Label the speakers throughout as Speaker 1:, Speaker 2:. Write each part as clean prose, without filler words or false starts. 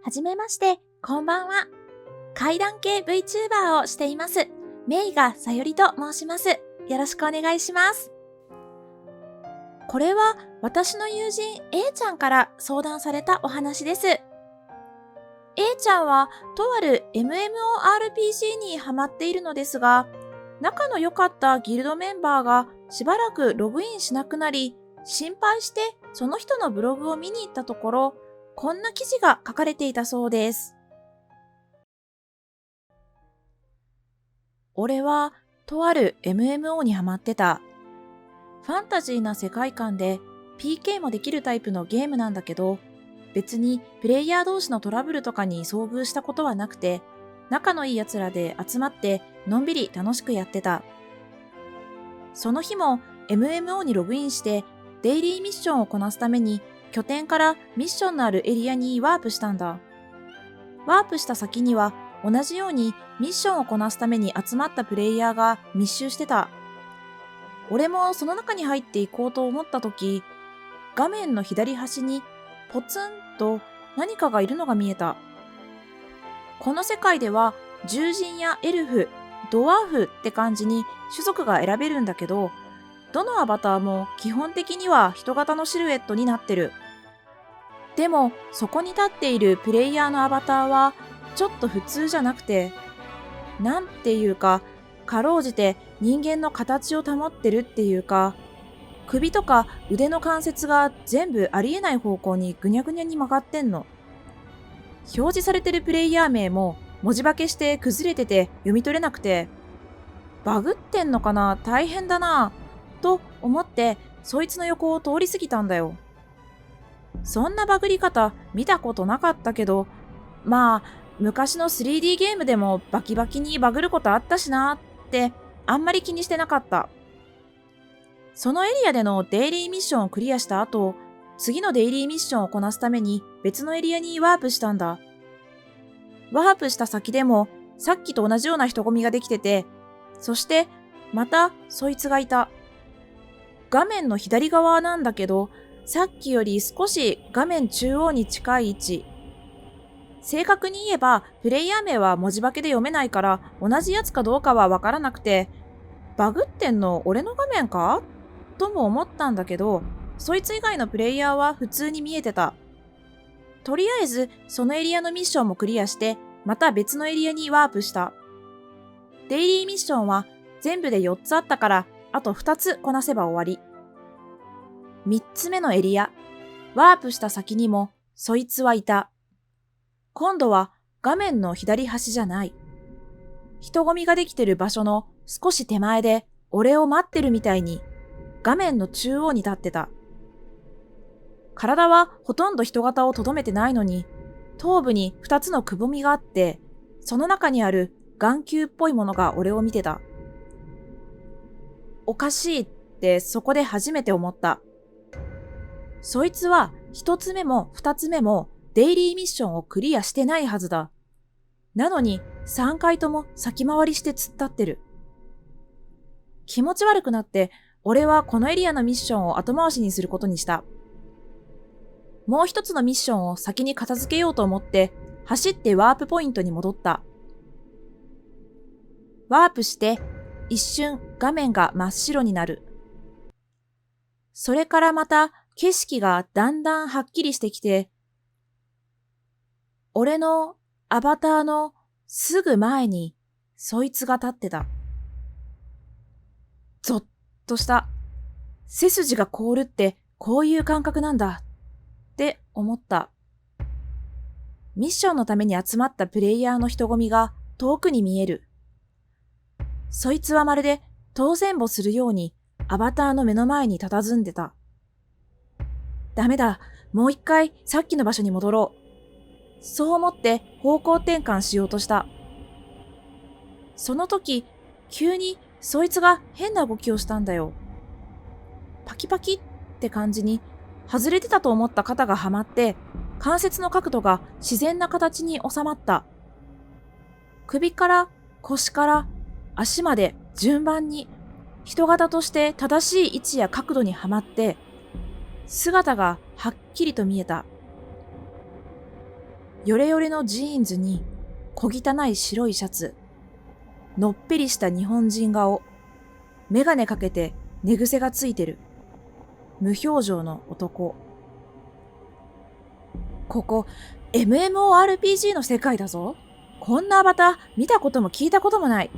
Speaker 1: はじめまして、こんばんは。怪談系 VTuber をしています。メイガさよりと申します。よろしくお願いします。これは私の友人 A ちゃんから相談されたお話です。A ちゃんはとある MMORPG にハマっているのですが、仲の良かったギルドメンバーがしばらくログインしなくなり、心配してその人のブログを見に行ったところ、こんな記事が書かれていたそうです。俺はとある MMO にハマってた。ファンタジーな世界観で PK もできるタイプのゲームなんだけど、別にプレイヤー同士のトラブルとかに遭遇したことはなくて、仲のいい奴らで集まってのんびり楽しくやってた。その日も MMO にログインしてデイリーミッションをこなすために拠点からミッションのあるエリアにワープしたんだ。ワープした先には同じようにミッションをこなすために集まったプレイヤーが密集してた。俺もその中に入っていこうと思った時、画面の左端にポツンと何かがいるのが見えた。この世界では獣人やエルフ、ドワーフって感じに種族が選べるんだけど、どのアバターも基本的には人型のシルエットになってる。でもそこに立っているプレイヤーのアバターはちょっと普通じゃなくて、なんていうか、かろうじて人間の形を保ってるっていうか、首とか腕の関節が全部ありえない方向にぐにゃぐにゃに曲がってんの。表示されてるプレイヤー名も文字化けして崩れてて読み取れなくて、バグってんのかな、大変だなと思ってそいつの横を通り過ぎたんだよ。そんなバグり方見たことなかったけど、まあ昔の 3D ゲームでもバキバキにバグることあったしなってあんまり気にしてなかった。そのエリアでのデイリーミッションをクリアした後、次のデイリーミッションをこなすために別のエリアにワープしたんだ。ワープした先でもさっきと同じような人混みができてて、そしてまたそいつがいた。画面の左側なんだけど、さっきより少し画面中央に近い位置。正確に言えばプレイヤー名は文字化けで読めないから同じやつかどうかはわからなくて、バグってんの俺の画面かとも思ったんだけど、そいつ以外のプレイヤーは普通に見えてた。とりあえずそのエリアのミッションもクリアして、また別のエリアにワープした。デイリーミッションは全部で4つあったから、あと2つこなせば終わり。3つ目のエリア、ワープした先にもそいつはいた。今度は画面の左端じゃない。人混みができてる場所の少し手前で俺を待ってるみたいに画面の中央に立ってた。体はほとんど人型をとどめてないのに、頭部に2つのくぼみがあって、その中にある眼球っぽいものが俺を見てた。おかしいってそこで初めて思った。そいつは1つ目も2つ目もデイリーミッションをクリアしてないはずだ。なのに3回とも先回りして突っ立ってる。気持ち悪くなって、俺はこのエリアのミッションを後回しにすることにした。もう一つのミッションを先に片付けようと思って走ってワープポイントに戻った。ワープして一瞬画面が真っ白になる。それからまた景色がだんだんはっきりしてきて、俺のアバターのすぐ前にそいつが立ってた。ゾッとした。背筋が凍るってこういう感覚なんだって思った。ミッションのために集まったプレイヤーの人混みが遠くに見える。そいつはまるで当選簿するようにアバターの目の前に佇んでた。ダメだ、もう一回さっきの場所に戻ろう。そう思って方向転換しようとした。その時、急にそいつが変な動きをしたんだよ。パキパキって感じに、外れてたと思った肩がはまって、関節の角度が自然な形に収まった。首から腰から足まで順番に人型として正しい位置や角度にはまって、姿がはっきりと見えた。ヨレヨレのジーンズに小汚い白いシャツ、のっぺりした日本人顔、メガネかけて寝癖がついてる。無表情の男。ここ、MMORPG の世界だぞ。こんなアバター見たことも聞いたこともない。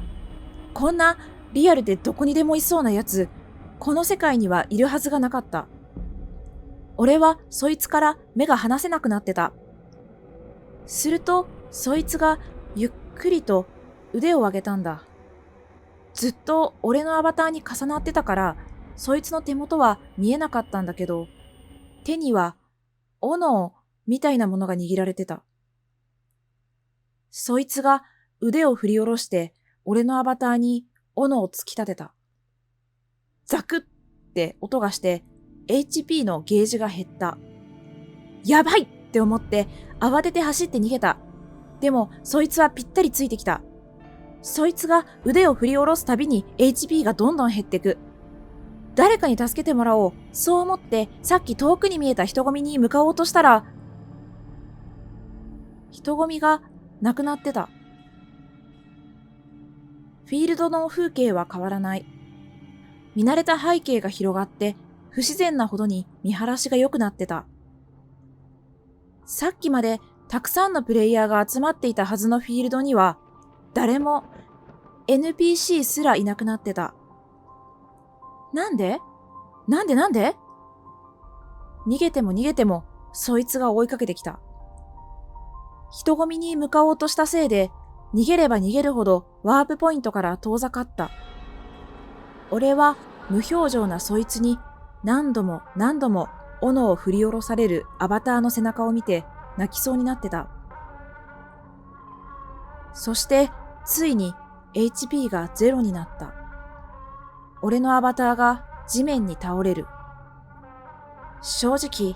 Speaker 1: こんなリアルでどこにでもいそうなやつ、この世界にはいるはずがなかった。俺はそいつから目が離せなくなってた。すると、そいつがゆっくりと腕を上げたんだ。ずっと俺のアバターに重なってたから、そいつの手元は見えなかったんだけど、手には斧みたいなものが握られてた。そいつが腕を振り下ろして俺のアバターに斧を突き立てた。ザクッって音がして HP のゲージが減った。やばいって思って慌てて走って逃げた。でもそいつはぴったりついてきた。そいつが腕を振り下ろすたびに HP がどんどん減ってく。誰かに助けてもらおう。そう思ってさっき遠くに見えた人混みに向かおうとしたら、人混みがなくなってた。フィールドの風景は変わらない。見慣れた背景が広がって不自然なほどに見晴らしが良くなってた。さっきまでたくさんのプレイヤーが集まっていたはずのフィールドには誰も NPC すらいなくなってた。なんで逃げても逃げてもそいつが追いかけてきた。人混みに向かおうとしたせいで逃げれば逃げるほどワープポイントから遠ざかった。俺は無表情なそいつに何度も何度も斧を振り下ろされるアバターの背中を見て泣きそうになってた。そしてついに HP がゼロになった。俺のアバターが地面に倒れる。正直、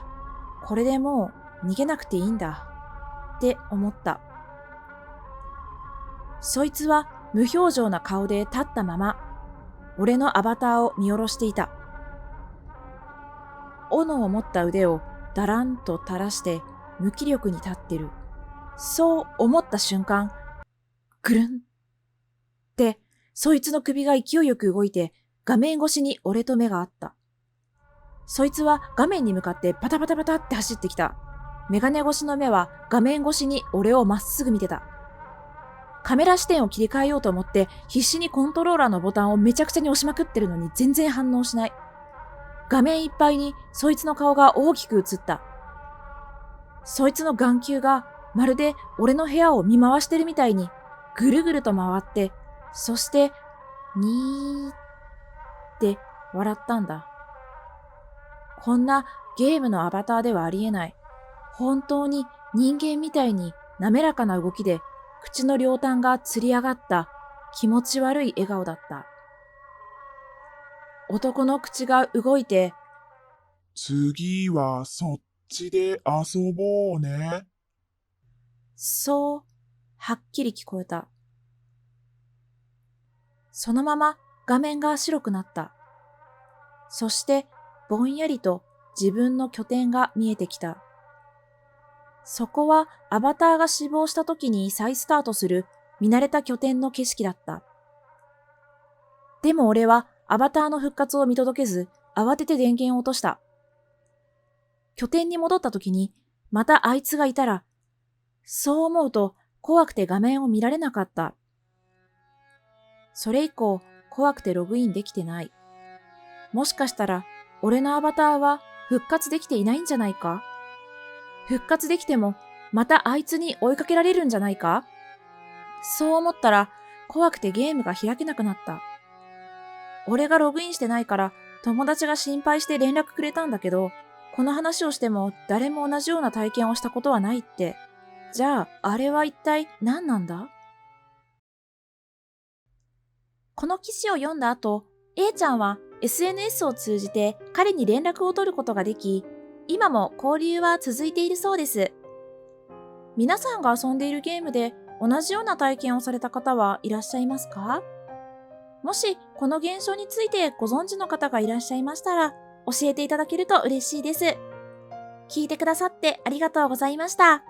Speaker 1: これでもう逃げなくていいんだって思った。そいつは無表情な顔で立ったまま、俺のアバターを見下ろしていた。斧を持った腕をだらんと垂らして無気力に立ってる。そう思った瞬間、ぐるんって、そいつの首が勢いよく動いて画面越しに俺と目が合った。そいつは画面に向かってパタパタパタって走ってきた。メガネ越しの目は画面越しに俺をまっすぐ見てた。カメラ視点を切り替えようと思って必死にコントローラーのボタンをめちゃくちゃに押しまくってるのに全然反応しない。画面いっぱいにそいつの顔が大きく映った。そいつの眼球がまるで俺の部屋を見回してるみたいにぐるぐると回って、そしてにーって笑ったんだ。こんなゲームのアバターではありえない。本当に人間みたいに滑らかな動きで口の両端がつり上がった気持ち悪い笑顔だった。男の口が動いて、
Speaker 2: 次はそっちで遊ぼうね。
Speaker 1: そうはっきり聞こえた。そのまま画面が白くなった。そしてぼんやりと自分の拠点が見えてきた。そこはアバターが死亡した時に再スタートする見慣れた拠点の景色だった。でも俺はアバターの復活を見届けず、慌てて電源を落とした。拠点に戻った時に、またあいつがいたら、そう思うと怖くて画面を見られなかった。それ以降、怖くてログインできてない。もしかしたら、俺のアバターは復活できていないんじゃないか？復活できても、またあいつに追いかけられるんじゃないか？そう思ったら、怖くてゲームが開けなくなった。俺がログインしてないから、友達が心配して連絡くれたんだけど、この話をしても誰も同じような体験をしたことはないって。じゃあ、あれは一体何なんだ？この記事を読んだ後、A ちゃんは SNS を通じて彼に連絡を取ることができ、今も交流は続いているそうです。皆さんが遊んでいるゲームで同じような体験をされた方はいらっしゃいますか？もしこの現象についてご存知の方がいらっしゃいましたら、教えていただけると嬉しいです。聞いてくださってありがとうございました。